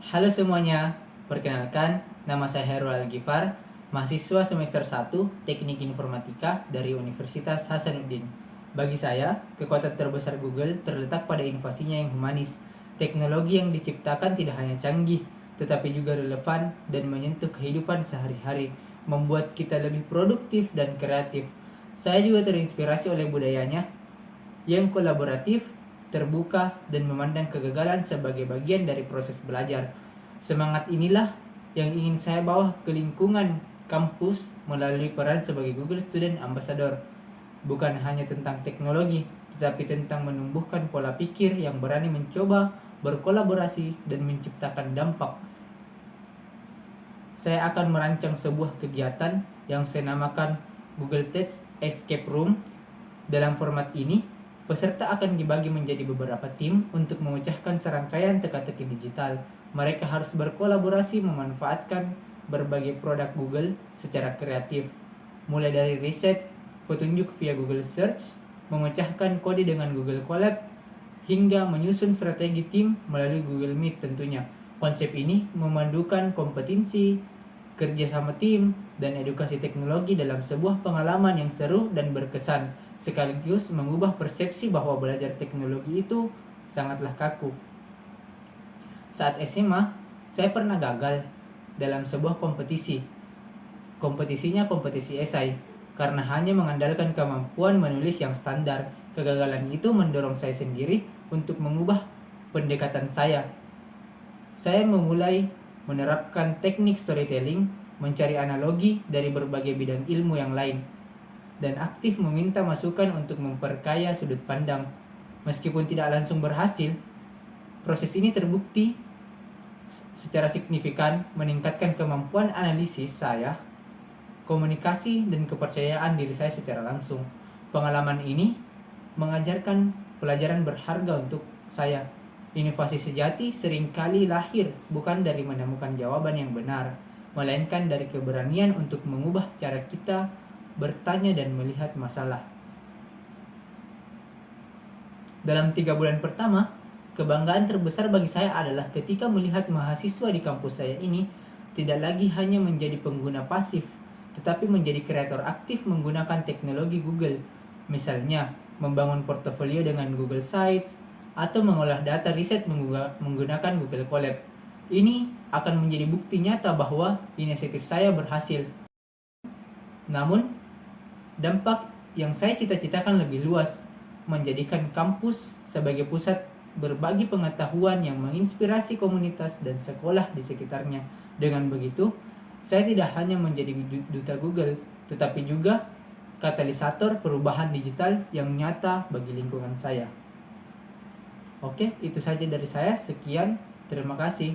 Halo semuanya, perkenalkan nama saya Herul Al-Ghifar, mahasiswa semester 1 Teknik Informatika dari Universitas Hasanuddin. Bagi saya, kekuatan terbesar Google terletak pada inovasinya yang humanis. Teknologi yang diciptakan tidak hanya canggih, tetapi juga relevan dan menyentuh kehidupan sehari-hari, membuat kita lebih produktif dan kreatif. Saya juga terinspirasi oleh budayanya yang kolaboratif, terbuka, dan memandang kegagalan sebagai bagian dari proses belajar. Semangat inilah yang ingin saya bawa ke lingkungan kampus melalui peran sebagai Google Student Ambassador. Bukan hanya tentang teknologi, tetapi tentang menumbuhkan pola pikir yang berani mencoba, berkolaborasi, dan menciptakan dampak. Saya akan merancang sebuah kegiatan yang saya namakan Google Tech Escape Room. Dalam format ini, peserta akan dibagi menjadi beberapa tim untuk memecahkan serangkaian teka-teki digital. Mereka harus berkolaborasi memanfaatkan berbagai produk Google secara kreatif, mulai dari riset, petunjuk via Google Search, memecahkan kode dengan Google Colab, hingga menyusun strategi tim melalui Google Meet tentunya. Konsep ini memandukan kompetensi, kerja sama tim, dan edukasi teknologi dalam sebuah pengalaman yang seru dan berkesan, sekaligus mengubah persepsi bahwa belajar teknologi itu sangatlah kaku. Saat SMA, saya pernah gagal dalam sebuah kompetisi. Kompetisinya kompetisi esai, karena hanya mengandalkan kemampuan menulis yang standar. Kegagalan itu mendorong saya sendiri untuk mengubah pendekatan saya. Saya memulai menerapkan teknik storytelling, mencari analogi dari berbagai bidang ilmu yang lain, dan aktif meminta masukan untuk memperkaya sudut pandang. Meskipun tidak langsung berhasil, proses ini terbukti secara signifikan meningkatkan kemampuan analisis saya, komunikasi, dan kepercayaan diri saya secara langsung. Pengalaman ini mengajarkan pelajaran berharga untuk saya. Inovasi sejati seringkali lahir bukan dari menemukan jawaban yang benar, melainkan dari keberanian untuk mengubah cara kita bertanya dan melihat masalah. Dalam 3 bulan pertama, kebanggaan terbesar bagi saya adalah ketika melihat mahasiswa di kampus saya ini tidak lagi hanya menjadi pengguna pasif, tetapi menjadi kreator aktif menggunakan teknologi Google. Misalnya, membangun portofolio dengan Google Sites, atau mengolah data riset menggunakan Google Colab. Ini akan menjadi bukti nyata bahwa inisiatif saya berhasil. Namun, dampak yang saya cita-citakan lebih luas, menjadikan kampus sebagai pusat berbagi pengetahuan yang menginspirasi komunitas dan sekolah di sekitarnya. Dengan begitu, saya tidak hanya menjadi duta Google, tetapi juga katalisator perubahan digital yang nyata bagi lingkungan saya. Oke, itu saja dari saya. Sekian, terima kasih.